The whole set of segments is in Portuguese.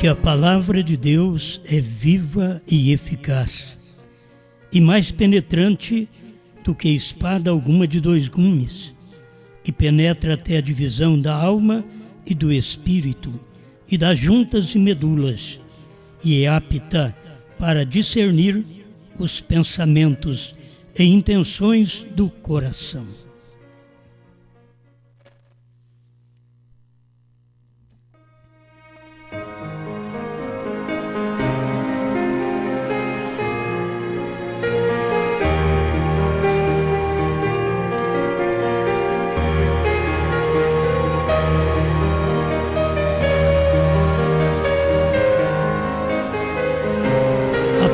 Porque a palavra de Deus é viva e eficaz, e mais penetrante do que espada alguma de dois gumes, e penetra até a divisão da alma e do espírito, e das juntas e medulas, e é apta para discernir os pensamentos e intenções do coração.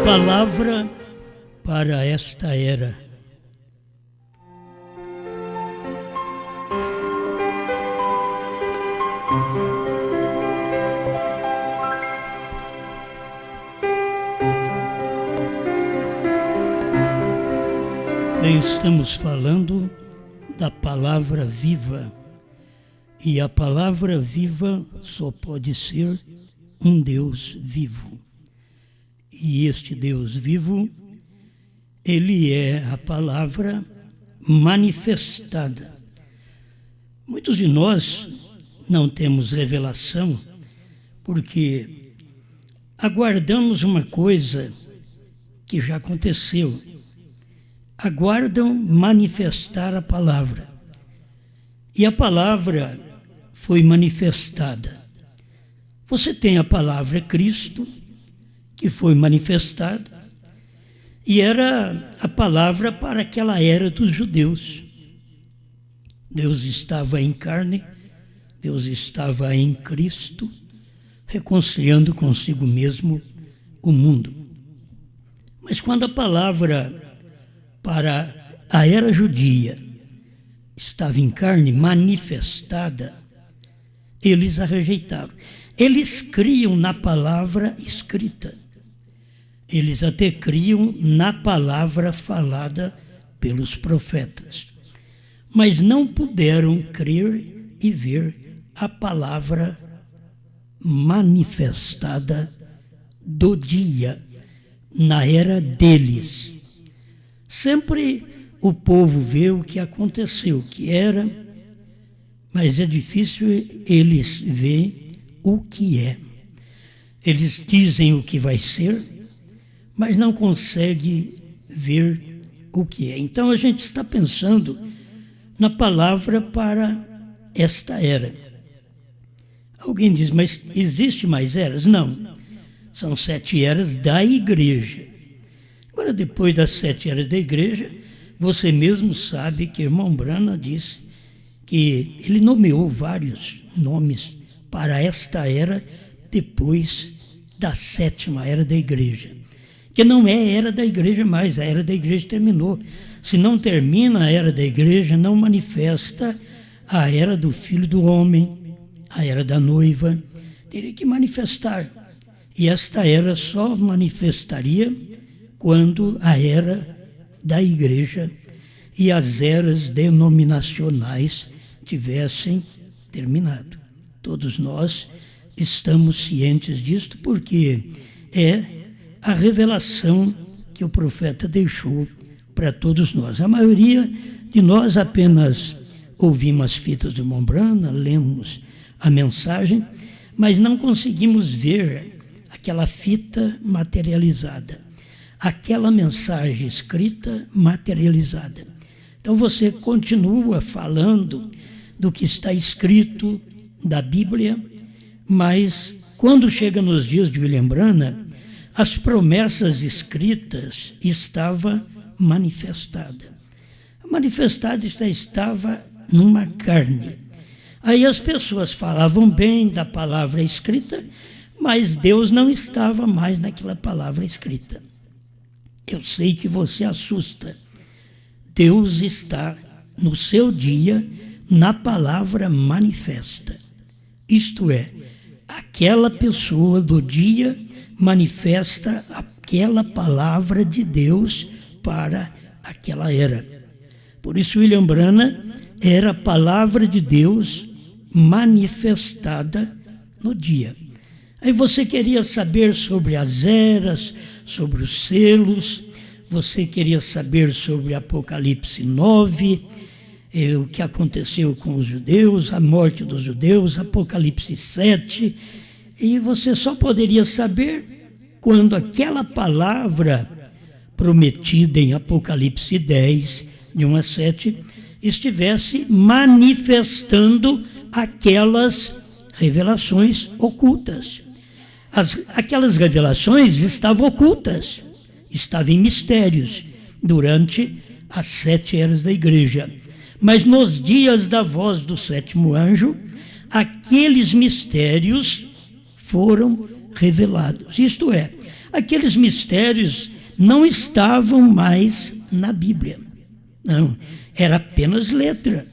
Palavra para esta era. Bem, estamos falando da palavra viva, e a palavra viva só pode ser um Deus vivo. E este Deus vivo, ele é a palavra manifestada. Muitos de nós não temos revelação porque aguardamos uma coisa que já aconteceu. Aguardam manifestar a palavra. E a palavra foi manifestada. Você tem a palavra Cristo, que foi manifestada, e era a palavra para aquela era dos judeus. Deus estava em carne, Deus estava em Cristo, reconciliando consigo mesmo o mundo. Mas quando a palavra para a era judia estava em carne, manifestada, eles a rejeitaram. Eles criam na palavra escrita. Eles até criam na palavra falada pelos profetas, mas não puderam crer e ver a palavra manifestada do dia, na era deles. Sempre o povo vê o que aconteceu, o que era, mas é difícil eles verem o que é. Eles dizem o que vai ser, mas não consegue ver o que é. Então a gente está pensando na palavra para esta era. Alguém diz, mas existe mais eras? Não. São 7 eras da igreja. Agora, depois das 7 eras da igreja, você mesmo sabe que irmão Branham disse que ele nomeou vários nomes para esta era depois da 7ª era da igreja. Que não é a era da igreja mais, a era da igreja terminou. Se não termina a era da igreja, não manifesta a era do Filho do Homem, a era da noiva, teria que manifestar. E esta era só manifestaria quando a era da igreja e as eras denominacionais tivessem terminado. Todos nós estamos cientes disto porque é a revelação que o profeta deixou para todos nós. A maioria de nós apenas ouvimos as fitas do irmão Branham, lemos a mensagem, mas não conseguimos ver aquela fita materializada, aquela mensagem escrita materializada. Então você continua falando do que está escrito da Bíblia, mas quando chega nos dias de William Branham, as promessas escritas estavam manifestadas. Manifestada estava numa carne. Aí as pessoas falavam bem da palavra escrita, mas Deus não estava mais naquela palavra escrita. Eu sei que você assusta. Deus está no seu dia na palavra manifesta. Isto é, aquela pessoa do dia manifesta aquela palavra de Deus para aquela era. Por isso William Branham era a palavra de Deus manifestada no dia. Aí você queria saber sobre as eras, sobre os selos, você queria saber sobre Apocalipse 9, o que aconteceu com os judeus, a morte dos judeus, Apocalipse 7, e você só poderia saber quando aquela palavra prometida em Apocalipse 10, de 1 a 7, estivesse manifestando aquelas revelações ocultas. Aquelas revelações estavam ocultas, estavam em mistérios durante as 7 eras da igreja. Mas nos dias da voz do 7º anjo, aqueles mistérios foram revelados. Isto é, aqueles mistérios não estavam mais na Bíblia. Não, era apenas letra.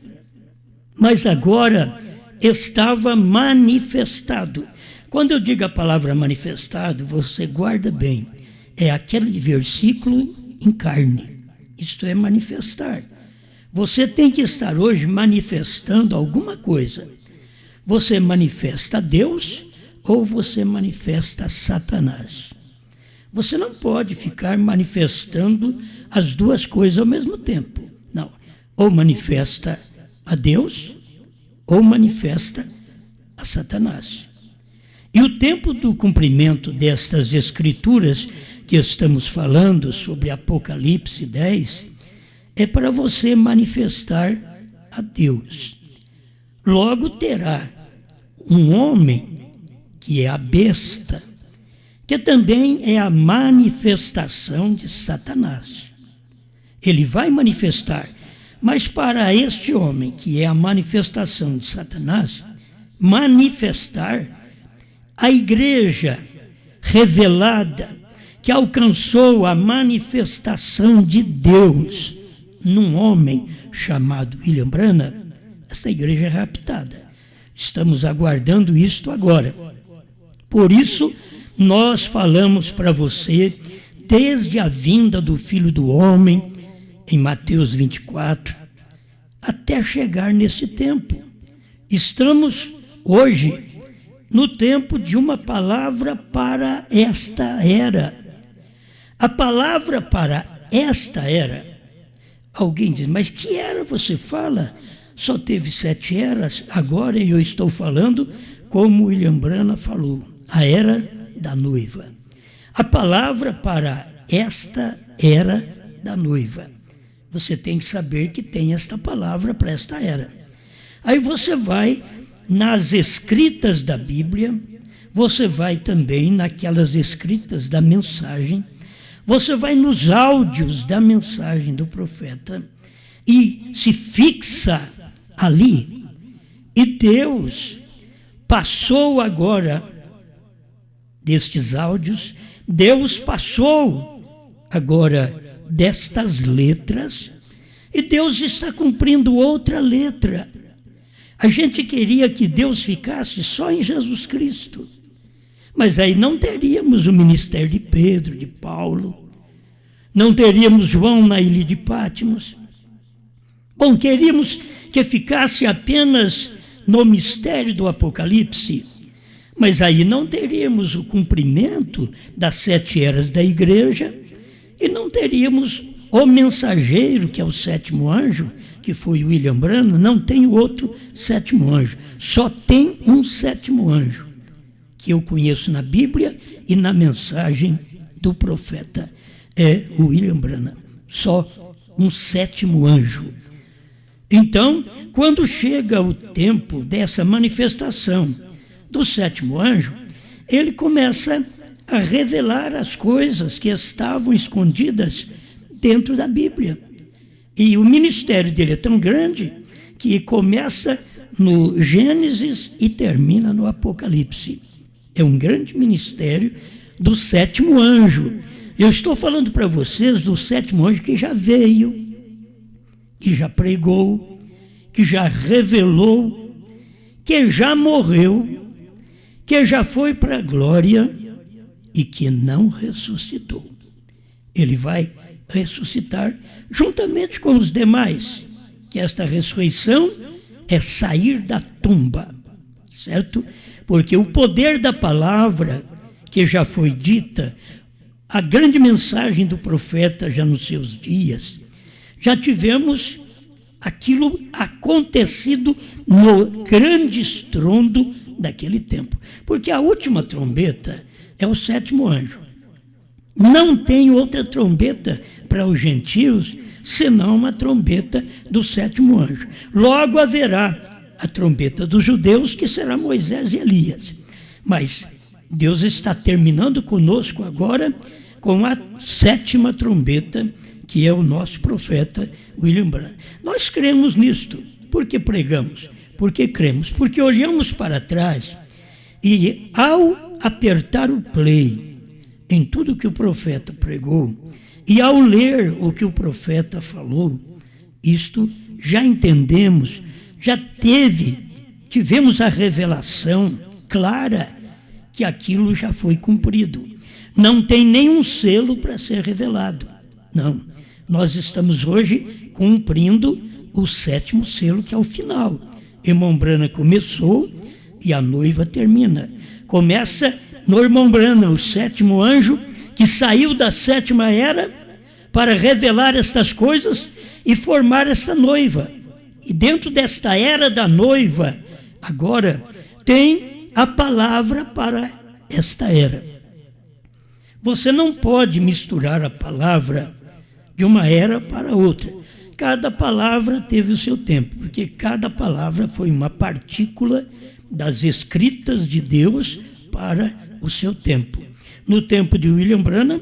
Mas agora estava manifestado. Quando eu digo a palavra manifestado, você guarda bem. É aquele versículo em carne. Isto é manifestar. Você tem que estar hoje manifestando alguma coisa. Você manifesta Deus ou você manifesta Satanás. Você não pode ficar manifestando as duas coisas ao mesmo tempo. Não. Ou manifesta a Deus ou manifesta a Satanás. E o tempo do cumprimento destas escrituras que estamos falando sobre Apocalipse 10 é para você manifestar a Deus. Logo terá um homem que é a besta, que também é a manifestação de Satanás. Ele vai manifestar, mas para este homem, que é a manifestação de Satanás, manifestar a igreja revelada, que alcançou a manifestação de Deus num homem chamado William Branham, esta igreja é raptada. Estamos aguardando isto agora. Por isso, nós falamos para você, desde a vinda do Filho do Homem, em Mateus 24, até chegar nesse tempo. Estamos hoje no tempo de uma palavra para esta era. A palavra para esta era, alguém diz, mas que era você fala? Só teve 7 eras, agora eu estou falando como William Branham falou, a era da noiva. A palavra para esta era da noiva. Você tem que saber que tem esta palavra para esta era. Aí você vai nas escritas da Bíblia, você vai também naquelas escritas da mensagem, você vai nos áudios da mensagem do profeta e se fixa ali. E Deus passou agora destes áudios, Deus passou agora destas letras, e Deus está cumprindo outra letra. A gente queria que Deus ficasse só em Jesus Cristo, mas aí não teríamos o ministério de Pedro, de Paulo, não teríamos João na ilha de Patmos. Bom, queríamos que ficasse apenas no mistério do Apocalipse, mas aí não teríamos o cumprimento das 7 eras da igreja e não teríamos o mensageiro, que é o 7º anjo, que foi William Branham. Não tem outro 7º anjo, só tem um 7º anjo, que eu conheço na Bíblia e na mensagem do profeta, é o William Branham, só um 7º anjo. Então, quando chega o tempo dessa manifestação do 7º anjo, ele começa a revelar as coisas que estavam escondidas dentro da Bíblia. E o ministério dele é tão grande que começa no Gênesis e termina no Apocalipse. É um grande ministério do 7º anjo. Eu estou falando para vocês do 7º anjo que já veio, que já pregou, que já revelou, que já morreu, que já foi para a glória e que não ressuscitou. Ele vai ressuscitar juntamente com os demais, que esta ressurreição é sair da tumba, certo? porque o poder da palavra que já foi dita, a grande mensagem do profeta já nos seus dias, já tivemos aquilo acontecido no grande estrondo daquele tempo. Porque a última trombeta é o sétimo anjo. Não tem outra trombeta para os gentios, senão uma trombeta do sétimo anjo. Logo haverá a trombeta dos judeus, que será Moisés e Elias. Mas Deus está terminando conosco agora com a sétima trombeta, que é o nosso profeta William Branham. Nós cremos nisto. Por que pregamos? Porque cremos. Porque olhamos para trás e, ao apertar o play em tudo que o profeta pregou, e ao ler o que o profeta falou, isto já entendemos, já tivemos a revelação clara que aquilo já foi cumprido. Não tem nenhum selo para ser revelado. Não. Nós estamos hoje cumprindo o sétimo selo, que é o final. Irmão Branham começou e a noiva termina. Começa no irmão Branham, o sétimo anjo, que saiu da sétima era para revelar estas coisas e formar essa noiva. E dentro desta era da noiva, agora, tem a palavra para esta era. Você não pode misturar a palavra de uma era para outra. Cada palavra teve o seu tempo, porque cada palavra foi uma partícula das escritas de Deus para o seu tempo. No tempo de William Branham,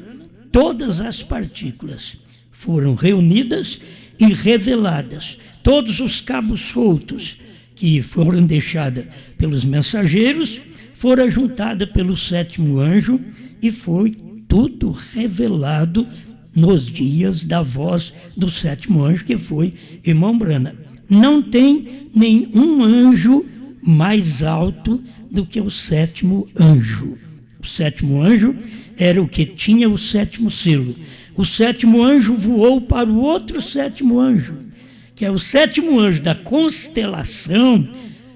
todas as partículas foram reunidas e reveladas. Todos os cabos soltos que foram deixados pelos mensageiros foram juntados pelo sétimo anjo e foi tudo revelado nos dias da voz do sétimo anjo, que foi irmão Branham. Não tem nenhum anjo mais alto do que o sétimo anjo. O sétimo anjo era o que tinha o sétimo selo. O sétimo anjo voou para o outro sétimo anjo, que é o sétimo anjo da constelação,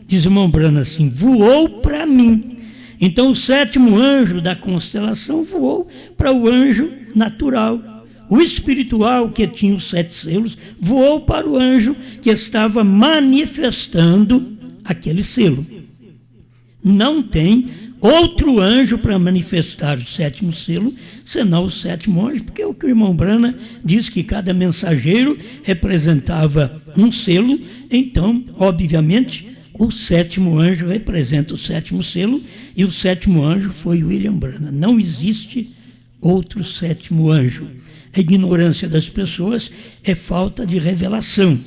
diz o irmão Branham assim, voou para mim. Então o sétimo anjo da constelação voou para o anjo natural. O espiritual, que tinha os 7 selos, voou para o anjo que estava manifestando aquele selo. Não tem outro anjo para manifestar o sétimo selo, senão o sétimo anjo, porque é o que o irmão Branham diz, que cada mensageiro representava um selo. Então, obviamente, o sétimo anjo representa o sétimo selo, e o sétimo anjo foi William Branham. Não existe outro sétimo anjo. A ignorância das pessoas é falta de revelação,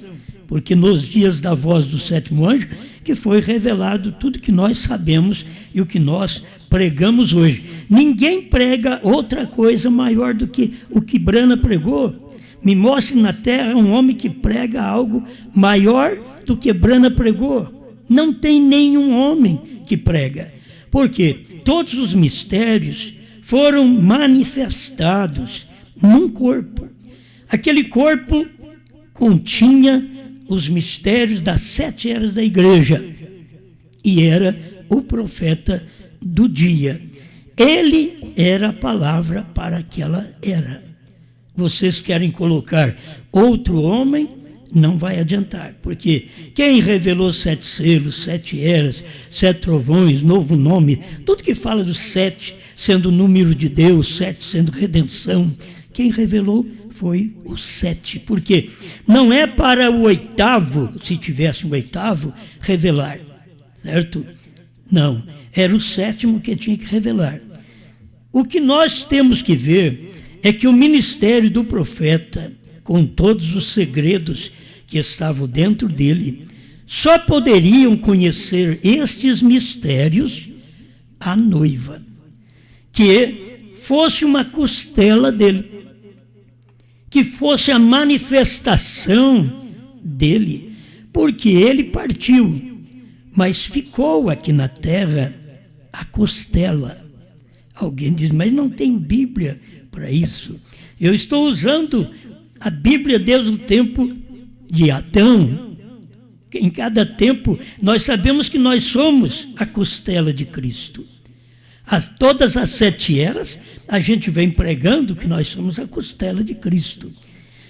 porque nos dias da voz do sétimo anjo que foi revelado tudo que nós sabemos e o que nós pregamos hoje. Ninguém prega outra coisa maior do que o que Branham pregou. Me mostre na terra um homem que prega algo maior do que Branham pregou. Não tem nenhum homem que prega, porque todos os mistérios foram manifestados num corpo. Aquele corpo continha os mistérios das 7 eras da igreja, e era o profeta do dia. Ele era a palavra para aquela era. Vocês querem colocar outro homem, não vai adiantar, porque quem revelou 7 selos, 7 eras, 7 trovões, novo nome, tudo que fala do 7 sendo o número de Deus, 7 sendo redenção, quem revelou foi o 7, porque não é para o 8º, se tivesse um 8º, revelar, certo? Não, era o 7º que tinha que revelar. O que nós temos que ver é que o ministério do profeta, com todos os segredos que estavam dentro dele, só poderiam conhecer estes mistérios a noiva, que fosse uma costela dele, que fosse a manifestação dele, porque ele partiu, mas ficou aqui na terra a costela. Alguém diz, mas não tem Bíblia para isso. Eu estou usando a Bíblia desde o tempo de Adão, Em cada tempo, nós sabemos que nós somos a costela de Cristo. Todas as 7 eras, a gente vem pregando que nós somos a costela de Cristo.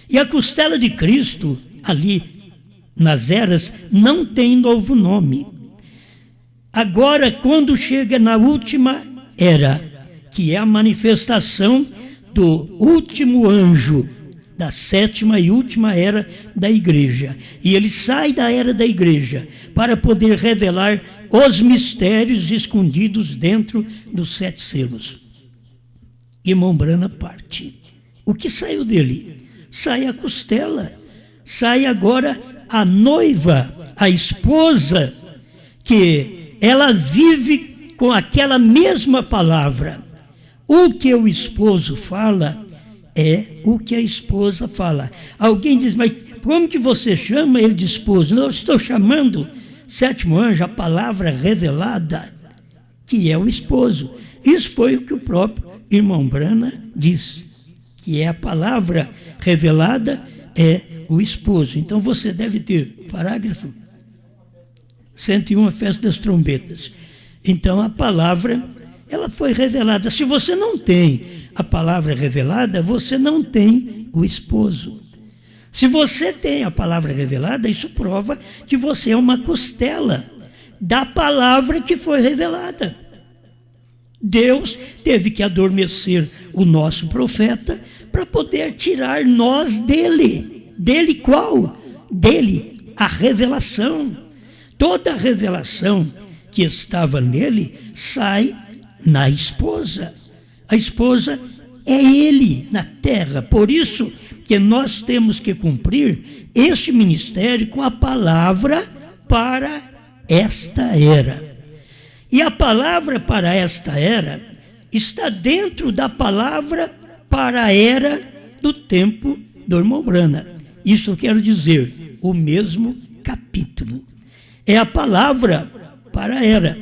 E a costela de Cristo, ali nas eras, não tem novo nome. Agora, quando chega na última era, que é a manifestação do último anjo, da 7ª e última era da igreja. E ele sai da era da igreja para poder revelar os mistérios escondidos dentro dos 7 selos. Irmão Branham parte. O que saiu dele? Sai a costela. Sai agora a noiva, a esposa, que ela vive com aquela mesma palavra. O que o esposo fala é o que a esposa fala. Alguém diz, mas como que você chama ele de esposo? Não, eu estou chamando 7º anjo, a palavra revelada, que é o esposo. Isso foi o que o próprio irmão Branham disse, que é a palavra revelada, é o esposo. Então você deve ter, parágrafo 101, a festa das trombetas. Então a palavra, ela foi revelada. Se você não tem a palavra revelada, você não tem o esposo. Se você tem a palavra revelada, isso prova que você é uma costela da palavra que foi revelada. Deus teve que adormecer o nosso profeta para poder tirar nós dele. Dele qual? Dele, a revelação. Toda a revelação que estava nele sai na esposa. A esposa é ele na terra. Por isso que nós temos que cumprir este ministério com a palavra para esta era. E a palavra para esta era está dentro da palavra para a era do tempo do irmão Branham. Isso eu quero dizer, o mesmo capítulo. É a palavra para a era.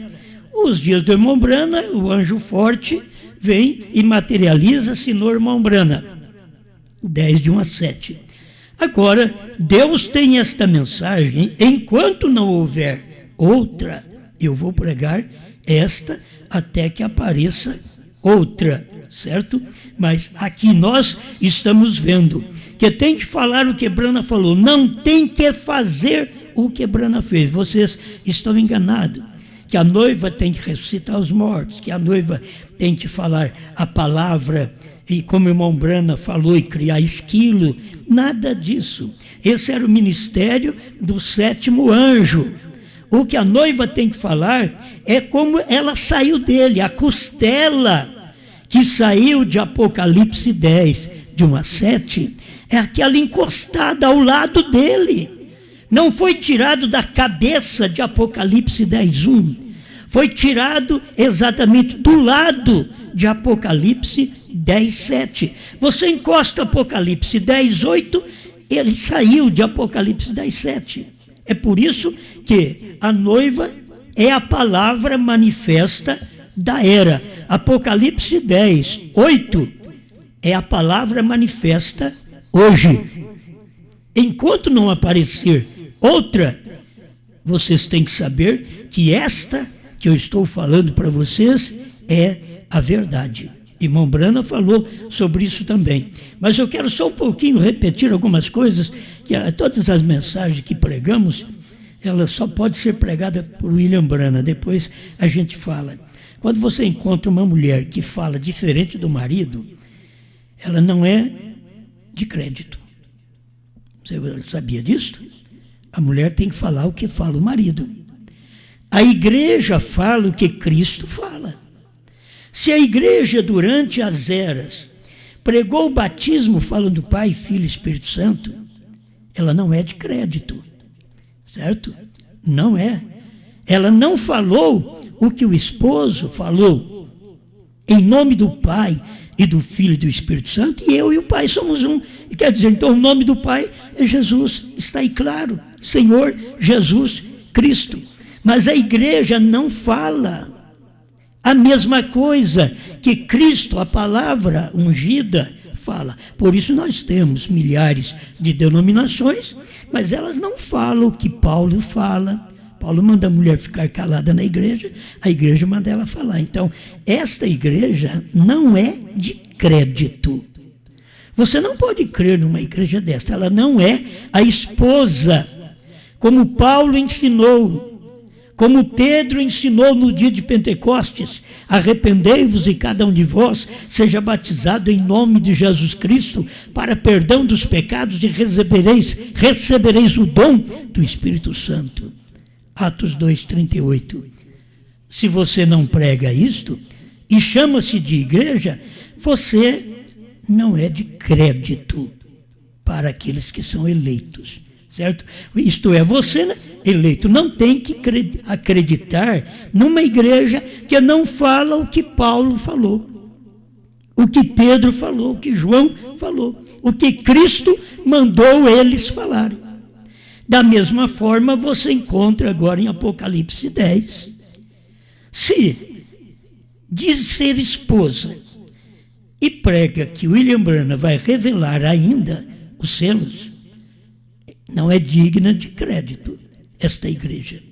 Os dias do irmão Branham, o anjo forte vem e materializa-se no irmão Branham. 10 de 1 a 7. Agora, Deus tem esta mensagem, enquanto não houver outra, eu vou pregar esta até que apareça outra, certo? Mas aqui nós estamos vendo que tem que falar o que Branham falou, não tem que fazer o que Branham fez. Vocês estão enganados. Que a noiva tem que ressuscitar os mortos, que a noiva tem que falar a palavra, e como o irmão Branham falou, e criar esquilo. Nada disso. Esse era o ministério do 7º anjo. O que a noiva tem que falar é como ela saiu dele, a costela que saiu de Apocalipse 10, de 1 a 7, é aquela encostada ao lado dele. Não foi tirado da cabeça de Apocalipse 10:1. Foi tirado exatamente do lado de Apocalipse 10:7. Você encosta Apocalipse 10:8, ele saiu de Apocalipse 10:7. É por isso que a noiva é a palavra manifesta da era. Apocalipse 10:8 é a palavra manifesta hoje. Enquanto não aparecer outra, vocês têm que saber que esta que eu estou falando para vocês é a verdade. Irmão Branham falou sobre isso também. Mas eu quero só um pouquinho repetir algumas coisas, que todas as mensagens que pregamos, ela só pode ser pregada por William Branham, depois a gente fala. Quando você encontra uma mulher que fala diferente do marido, ela não é de crédito. Você sabia disso? A mulher tem que falar o que fala o marido. A igreja fala o que Cristo fala. Se a igreja, durante as eras, pregou o batismo falando Pai, Filho e Espírito Santo, ela não é de crédito, certo? Não é. Ela não falou o que o esposo falou, em nome do Pai e do Filho e do Espírito Santo, e eu e o Pai somos um. E quer dizer, então o nome do Pai é Jesus, está aí claro, Senhor Jesus Cristo. Mas a igreja não fala. a mesma coisa que Cristo, a palavra ungida, fala. Por isso nós temos milhares de denominações, mas elas não falam o que Paulo fala. Paulo manda a mulher ficar calada na igreja, a igreja manda ela falar. Então, esta igreja não é de crédito. Você não pode crer numa igreja desta, ela não é a esposa, como Paulo ensinou, como Pedro ensinou no dia de Pentecostes: arrependei-vos e cada um de vós seja batizado em nome de Jesus Cristo para perdão dos pecados e recebereis o dom do Espírito Santo. Atos 2:38. Se você não prega isto e chama-se de igreja, você não é de crédito para aqueles que são eleitos, certo? Isto é, você, eleito, não tem que acreditar numa igreja que não fala o que Paulo falou, o que Pedro falou, o que João falou, o que Cristo mandou eles falarem. Da mesma forma, você encontra agora em Apocalipse 10. Se diz ser esposa e prega que William Branham vai revelar ainda os selos, não é digna de crédito esta igreja.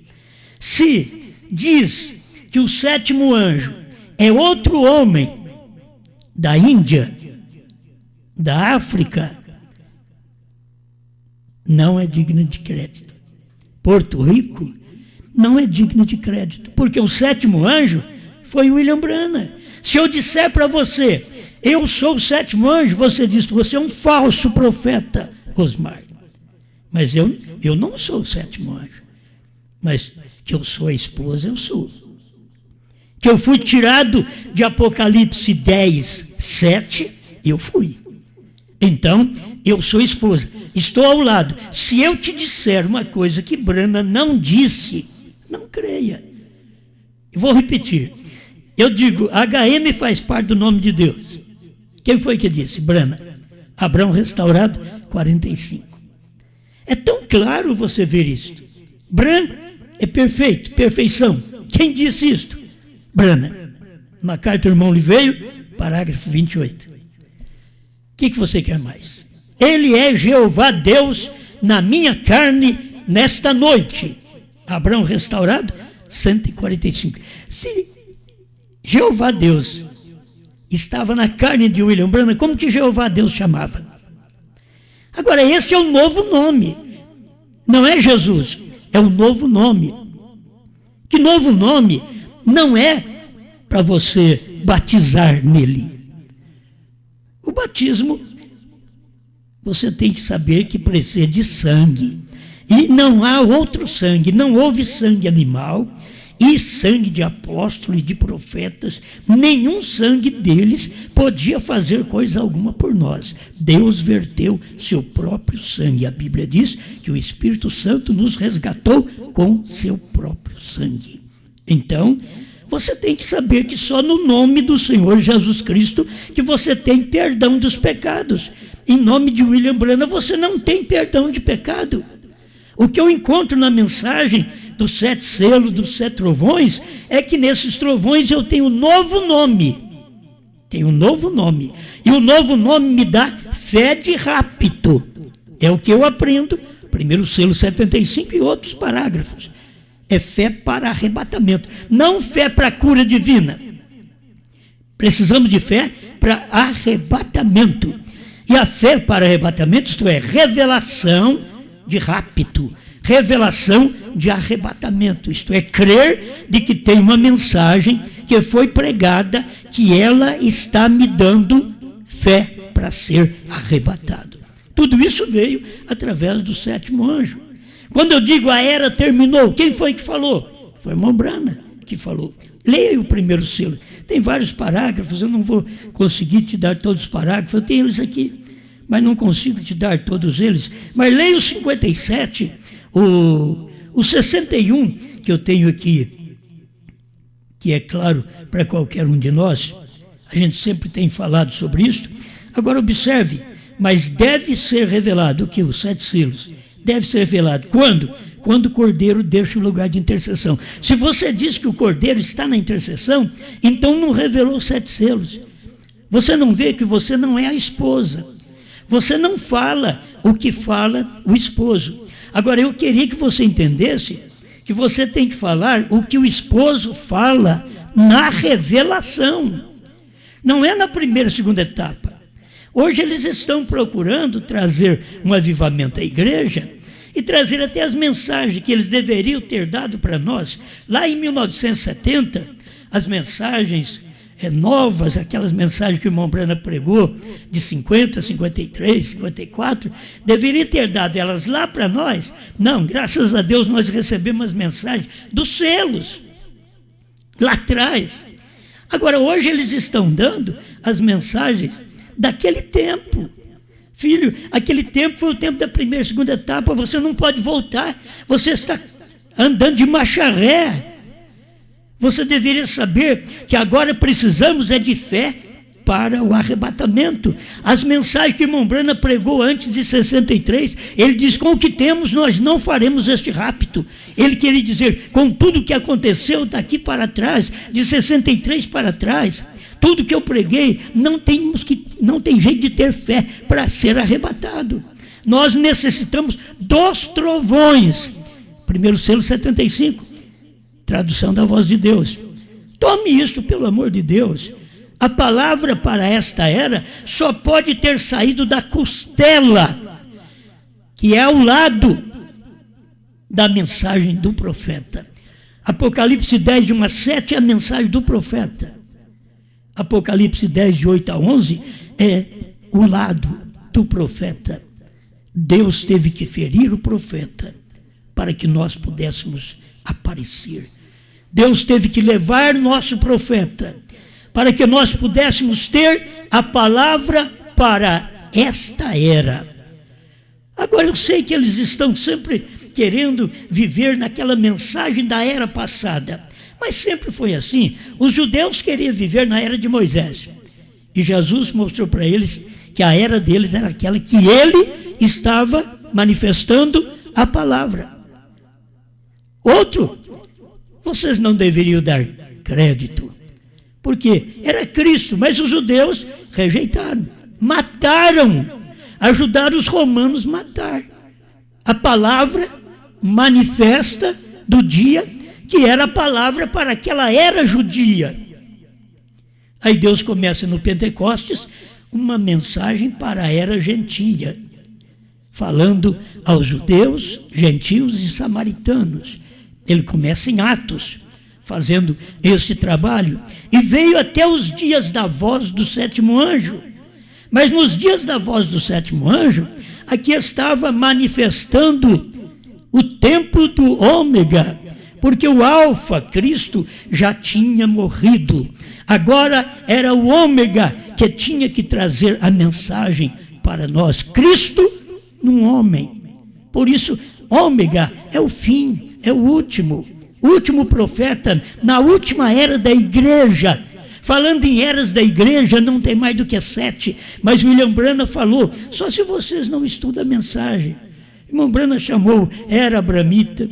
Se diz que o sétimo anjo é outro homem da Índia, da África, não é digna de crédito. Porto Rico não é digno de crédito, porque o sétimo anjo foi William Branham. Se eu disser para você, eu sou o sétimo anjo, você diz, você é um falso profeta, Osmar. Mas eu não sou o sétimo anjo. Mas que eu sou a esposa, eu sou. Que eu fui tirado de Apocalipse 10, 7, eu fui. Então, eu sou esposa, estou ao lado. Se eu te disser uma coisa que Branham não disse, não creia. Eu vou repetir. Eu digo, HM faz parte do nome de Deus. Quem foi que disse? Branham. Abraão restaurado, 45. É tão claro você ver isto. Branham é perfeito, perfeição. Quem disse isto? Branham. MacArthur irmão lhe veio, parágrafo 28. O que você quer mais? Ele é Jeová Deus na minha carne nesta noite. Abraão restaurado, 145. Se Jeová Deus estava na carne de William Branham, como que Jeová Deus chamava? Agora, esse é o novo nome. Não é Jesus, é o novo nome. Que novo nome não é para você batizar nele. O batismo, você tem que saber que precisa de sangue. E não há outro sangue, não houve sangue animal e sangue de apóstolo e de profetas. Nenhum sangue deles podia fazer coisa alguma por nós. Deus verteu seu próprio sangue. A Bíblia diz que o Espírito Santo nos resgatou com seu próprio sangue. Então, você tem que saber que só no nome do Senhor Jesus Cristo que você tem perdão dos pecados. Em nome de William Branham, você não tem perdão de pecado. O que eu encontro na mensagem dos 7 selos, dos 7 trovões, é que nesses trovões eu tenho um novo nome. Tenho um novo nome. E o novo nome me dá fé de rapto. É o que eu aprendo. Primeiro selo 75 e outros parágrafos. É fé para arrebatamento, não fé para cura divina. Precisamos de fé para arrebatamento. E a fé para arrebatamento, isto é, revelação de rapto, revelação de arrebatamento. Isto é, crer de que tem uma mensagem que foi pregada, que ela está me dando fé para ser arrebatado. Tudo isso veio através do sétimo anjo. Quando eu digo a era terminou, quem foi que falou? Foi o irmão Branham que falou. Leia o primeiro selo. Tem vários parágrafos, eu não vou conseguir te dar todos os parágrafos, eu tenho eles aqui, mas não consigo te dar todos eles. Mas leia o 57, o 61, que eu tenho aqui, que é claro para qualquer um de nós. A gente sempre tem falado sobre isso. Agora observe, mas deve ser revelado o que? Os 7 selos. Deve ser revelado. Quando? quando o Cordeiro deixa o lugar de intercessão. Se você diz que o Cordeiro está na intercessão, então não revelou os 7 selos. Você não vê que você não é a esposa. Você não fala o que fala o esposo. Agora, eu queria que você entendesse que você tem que falar o que o esposo fala na revelação. Não é na primeira e segunda etapa. Hoje eles estão procurando trazer um avivamento à igreja e trazer até as mensagens que eles deveriam ter dado para nós. Lá em 1970, as mensagens novas, aquelas mensagens que o irmão Brana pregou, de 50, 53, 54, deveria ter dado elas lá para nós. Não, graças a Deus nós recebemos as mensagens dos selos, lá atrás. Agora, hoje eles estão dando as mensagens daquele tempo. Filho, aquele tempo foi o tempo da primeira e segunda etapa, você não pode voltar, você está andando de marcha ré. Você deveria saber que agora precisamos de fé para o arrebatamento. As mensagens que o irmão Brana pregou antes de 63, ele diz, com o que temos nós não faremos este rapto. Ele queria dizer, com tudo que aconteceu daqui para trás, de 63 para trás, tudo que eu preguei, não tem jeito de ter fé para ser arrebatado. Nós necessitamos dos trovões. Primeiro selo 75, tradução da voz de Deus. Tome isso, pelo amor de Deus. A palavra para esta era só pode ter saído da costela, que é ao lado da mensagem do profeta. Apocalipse 10, de 1 a 7 é a mensagem do profeta. Apocalipse 10, de 8 a 11 é o lado do profeta. Deus teve que ferir o profeta para que nós pudéssemos aparecer. Deus teve que levar nosso profeta para que nós pudéssemos ter a palavra para esta era. Agora, eu sei que eles estão sempre querendo viver naquela mensagem da era passada, mas sempre foi assim. Os judeus queriam viver na era de Moisés, e Jesus mostrou para eles que a era deles era aquela que ele estava manifestando a palavra. Outro, vocês não deveriam dar crédito, porque era Cristo, mas os judeus rejeitaram, mataram, ajudaram os romanos a matar a palavra manifesta do dia, que era a palavra para aquela era judia. Aí Deus começa no Pentecostes uma mensagem para a era gentia, falando aos judeus, gentios e samaritanos. Ele começa em Atos, fazendo esse trabalho, e veio até os dias da voz do sétimo anjo. Mas nos dias da voz do sétimo anjo, aqui estava manifestando o tempo do ômega, porque o alfa, Cristo, já tinha morrido. Agora era o ômega que tinha que trazer a mensagem para nós. Cristo num homem. Por isso, ômega é o fim, é o último profeta na última era da igreja. Falando em eras da igreja, não tem mais do que 7, mas William Branham falou, só se vocês não estudam a mensagem. Irmão Branham chamou era abramita,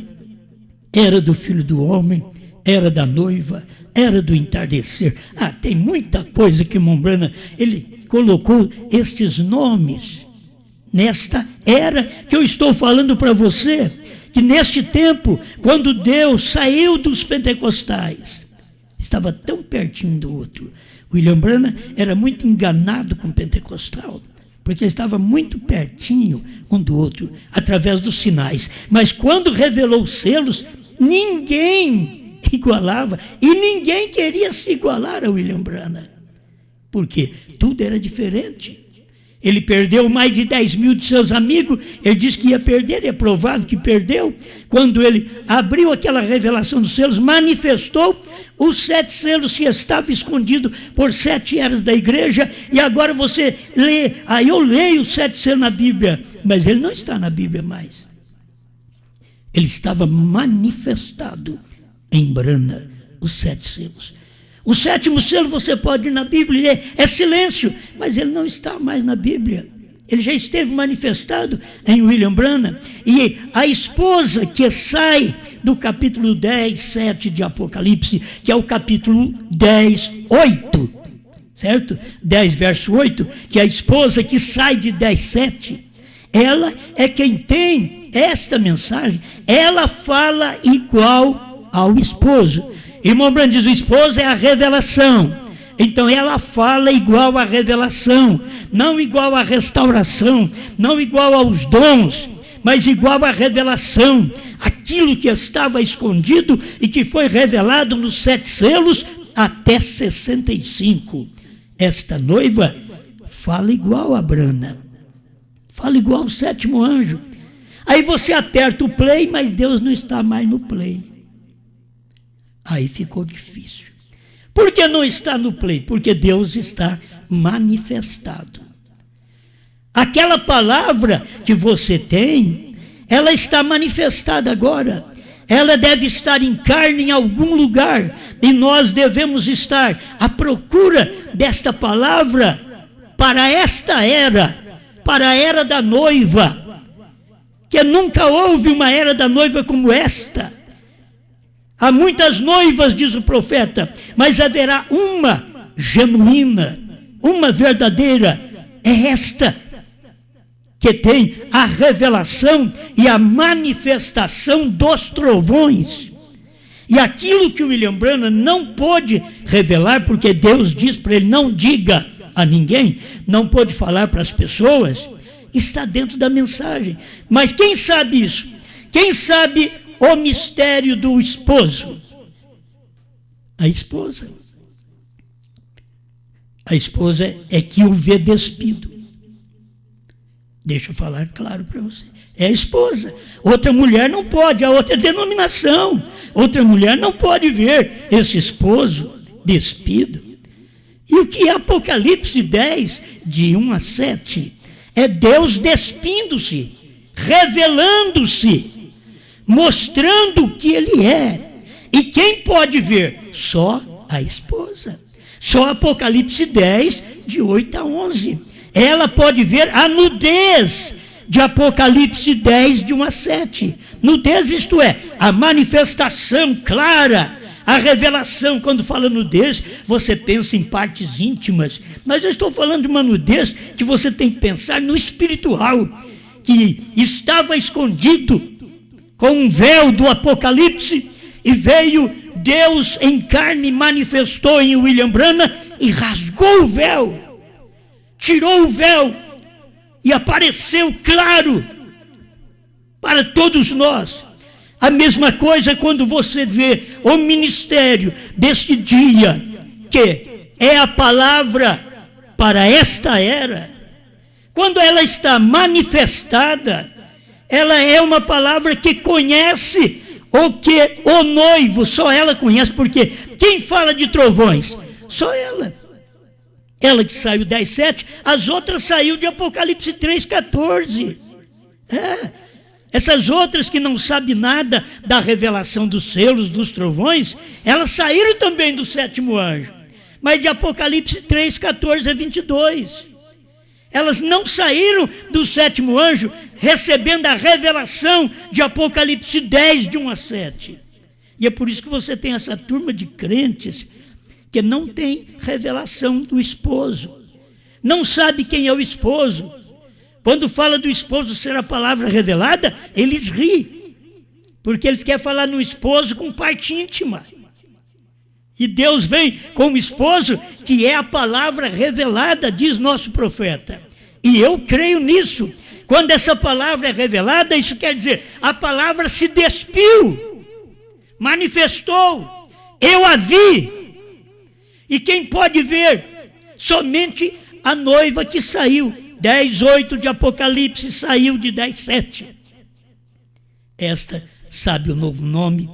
era do filho do homem, era da noiva, era do entardecer. Tem muita coisa que irmão Branham, ele colocou estes nomes nesta era que eu estou falando para você, que neste tempo, quando Deus saiu dos pentecostais, estava tão pertinho do outro. William Branham era muito enganado com o pentecostal, porque estava muito pertinho um do outro, através dos sinais. Mas quando revelou os selos, ninguém igualava, e ninguém queria se igualar a William Branham, porque tudo era diferente. Ele perdeu mais de 10 mil de seus amigos, ele disse que ia perder, é provável que perdeu. Quando ele abriu aquela revelação dos selos, manifestou os 7 selos que estavam escondidos por 7 eras da igreja, e agora você lê, eu leio os 7 selos na Bíblia, mas ele não está na Bíblia mais. Ele estava manifestado em Branham, os 7 selos. O 7º selo você pode ir na Bíblia, é silêncio, mas ele não está mais na Bíblia. Ele já esteve manifestado em William Branham. E a esposa que sai do capítulo 10, 7 de Apocalipse, que é o capítulo 10, 8, certo? 10, verso 8, que é a esposa que sai de 10, 7, ela é quem tem esta mensagem, ela fala igual ao esposo. Irmão Branham diz, o esposo é a revelação. Então ela fala igual à revelação, não igual à restauração, não igual aos dons, mas igual à revelação, aquilo que estava escondido e que foi revelado nos 7 selos até 65. Esta noiva fala igual a Branham, fala igual ao 7º anjo. Aí você aperta o play, mas Deus não está mais no play. Aí ficou difícil. Por que não está no play? Porque Deus está manifestado. Aquela palavra que você tem, ela está manifestada agora. Ela deve estar em carne em algum lugar. E nós devemos estar à procura desta palavra para esta era, para a era da noiva. Que nunca houve uma era da noiva como esta. Há muitas noivas, diz o profeta, mas haverá uma genuína, uma verdadeira. É esta que tem a revelação e a manifestação dos trovões. E aquilo que o William Branham não pôde revelar, porque Deus diz para ele, não diga a ninguém, não pôde falar para as pessoas, está dentro da mensagem. Mas quem sabe isso? Quem sabe o mistério do esposo? A esposa. A esposa é que o vê despido. Deixa eu falar claro para você. É a esposa. Outra mulher não pode, a outra denominação. Outra mulher não pode ver esse esposo despido. E o que é Apocalipse 10, de 1 a 7? É Deus despindo-se, revelando-se, mostrando o que ele é. E quem pode ver? Só a esposa. Só Apocalipse 10, de 8 a 11. Ela pode ver a nudez de Apocalipse 10, de 1 a 7. Nudez, isto é, a manifestação clara, a revelação. Quando fala nudez, você pensa em partes íntimas. Mas eu estou falando de uma nudez que você tem que pensar no espiritual, que estava escondido com um véu do Apocalipse, e veio Deus em carne, manifestou em William Branham e rasgou o véu, tirou o véu e apareceu claro para todos nós. A mesma coisa quando você vê o ministério deste dia, que é a palavra para esta era, quando ela está manifestada, ela é uma palavra que conhece o que o noivo, só ela conhece, porque quem fala de trovões? Só ela. Ela que saiu 10, 7, as outras saiu de Apocalipse 3, 14. Essas outras que não sabem nada da revelação dos selos, dos trovões, elas saíram também do 7º anjo, mas de Apocalipse 3, 14 a 22. Elas não saíram do 7º anjo recebendo a revelação de Apocalipse 10, de 1 a 7. E é por isso que você tem essa turma de crentes que não tem revelação do esposo. Não sabe quem é o esposo. Quando fala do esposo ser a palavra revelada, eles riem. Porque eles querem falar no esposo com parte íntima. E Deus vem com o esposo, que é a palavra revelada, diz nosso profeta. E eu creio nisso. Quando essa palavra é revelada, isso quer dizer, a palavra se despiu, manifestou, eu a vi. E quem pode ver? Somente a noiva que saiu. 10, 8 de Apocalipse saiu de 10, 7. Esta sabe o novo nome.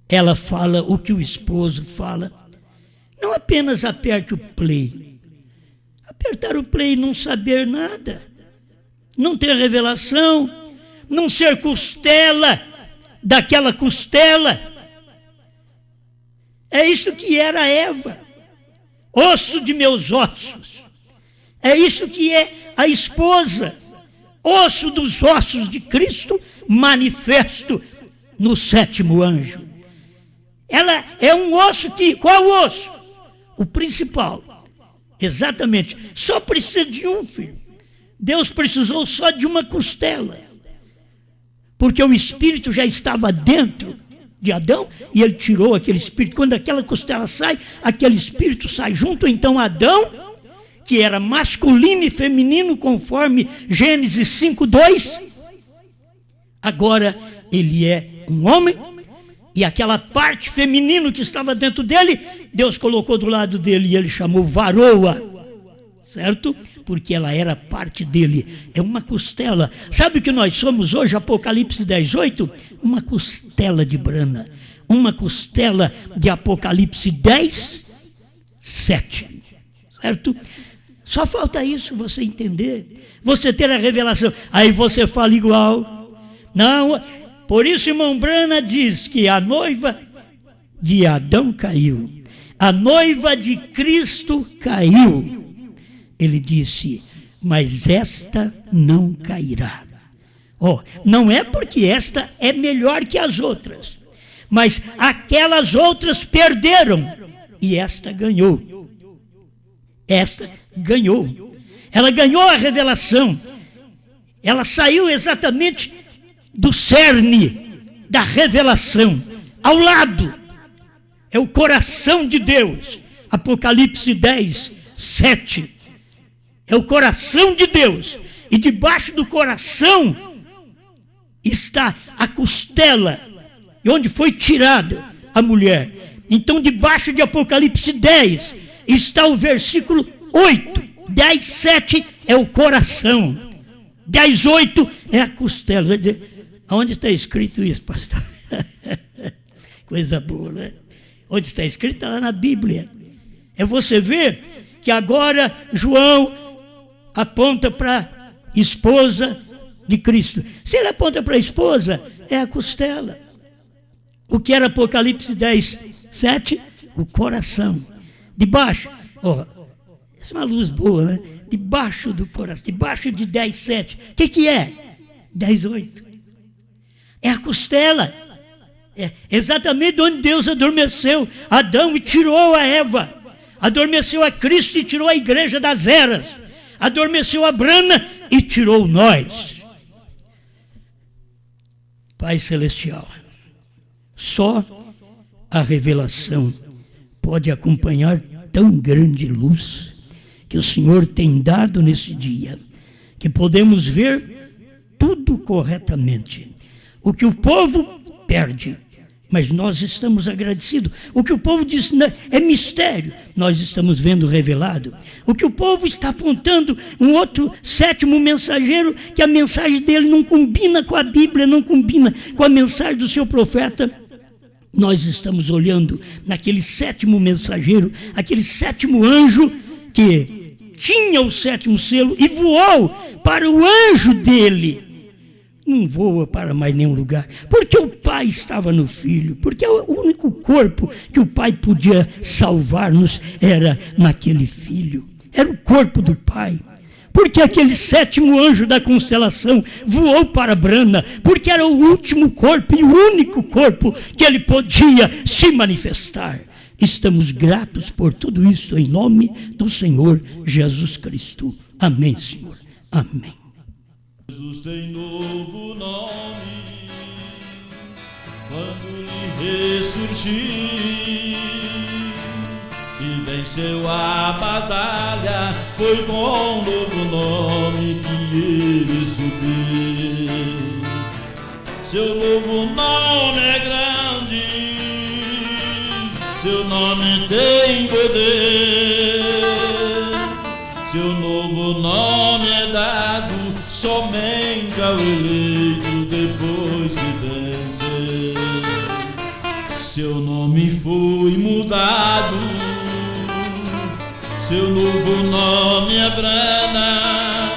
Ela fala o que o esposo fala. Não apenas aperte o play. Apertar o play e não saber nada. Não ter revelação. Não ser costela daquela costela. É isso que era Eva. Osso de meus ossos. É isso que é a esposa, osso dos ossos de Cristo, manifesto no sétimo anjo. Ela é um osso que, qual osso? O principal. Exatamente, só precisa de um, filho. Deus precisou só de uma costela, porque o espírito já estava dentro de Adão e ele tirou aquele espírito. Quando aquela costela sai, aquele espírito sai junto. Então Adão, que era masculino e feminino conforme Gênesis 5:2, agora ele é um homem, e aquela parte feminina que estava dentro dele, Deus colocou do lado dele e ele chamou varoa, certo? Porque ela era parte dele, é uma costela. Sabe o que nós somos hoje, Apocalipse 10:8? Uma costela de brana, uma costela de Apocalipse 10:7, certo? Só falta isso, você entender, você ter a revelação. Aí você fala igual. Não, por isso, irmão Brana diz que a noiva de Adão caiu, a noiva de Cristo caiu. Ele disse, mas esta não cairá. Não é porque esta é melhor que as outras, mas aquelas outras perderam e esta ganhou. Esta ganhou. Ela ganhou a revelação. Ela saiu exatamente do cerne da revelação. Ao lado é o coração de Deus. Apocalipse 10:7. É o coração de Deus. E debaixo do coração está a costela, onde foi tirada a mulher. Então, debaixo de Apocalipse 10 está o versículo 8. 10:7 é o coração. 10:8 é a costela. Vai dizer, aonde está escrito isso, pastor? Coisa boa, né? Onde está escrito? Está lá na Bíblia. É você ver que agora João aponta para a esposa de Cristo. Se ele aponta para a esposa, é a costela. O que era Apocalipse 10:7? O coração. Debaixo, essa é uma luz boa, né? Debaixo do coração, debaixo de 10:7. O que é? 10:8. É a costela. É exatamente onde Deus adormeceu Adão e tirou a Eva. Adormeceu a Cristo e tirou a igreja das eras. Adormeceu a Brana e tirou nós. Pai Celestial, só a revelação pode acompanhar tão grande luz que o Senhor tem dado nesse dia, que podemos ver tudo corretamente. O que o povo perde, mas nós estamos agradecidos. O que o povo diz é mistério, nós estamos vendo revelado. O que o povo está apontando, um outro sétimo mensageiro, que a mensagem dele não combina com a Bíblia, não combina com a mensagem do seu profeta. Nós estamos olhando naquele sétimo mensageiro, aquele sétimo anjo que tinha o sétimo selo e voou para o anjo dele. Não voa para mais nenhum lugar, porque o Pai estava no Filho, porque o único corpo que o Pai podia salvar-nos era naquele Filho, era o corpo do Pai. Porque aquele sétimo anjo da constelação voou para Brana, porque era o último corpo e o único corpo que ele podia se manifestar. Estamos gratos por tudo isso em nome do Senhor Jesus Cristo. Amém, Senhor. Amém. Jesus tem novo nome quando lhe ressurgir e venceu a batalha, foi com novo nome que ele subiu. Seu novo nome é grande, seu nome tem poder, seu novo nome é dado somente ao eleito depois que vencer. Seu nome foi mudado, seu novo nome é Brana,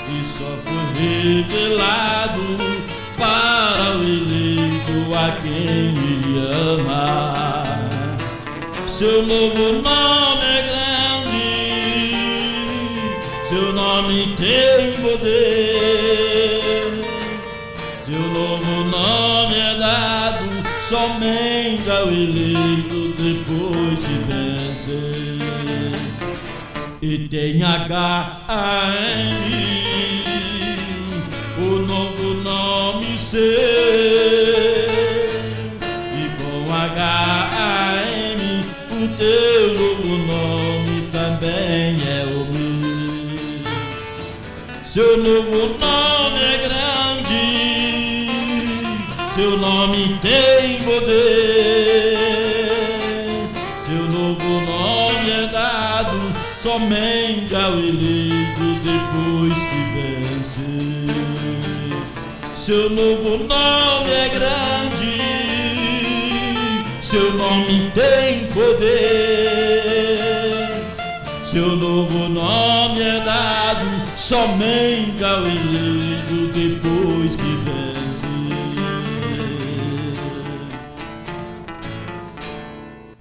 e só foi revelado para o eleito a quem ele ama. Seu novo nome é grande, seu nome tem poder. Seu novo nome é dado somente ao eleito depois de vencer. E tem H-A-M, o novo nome seu. E com H-A-M, o teu novo nome também é o meu. Seu novo nome é grande, seu nome tem poder. Seu novo nome é dado somente ao eleito depois que vencer. Seu novo nome é grande, seu nome tem poder. Seu novo nome é dado somente ao eleito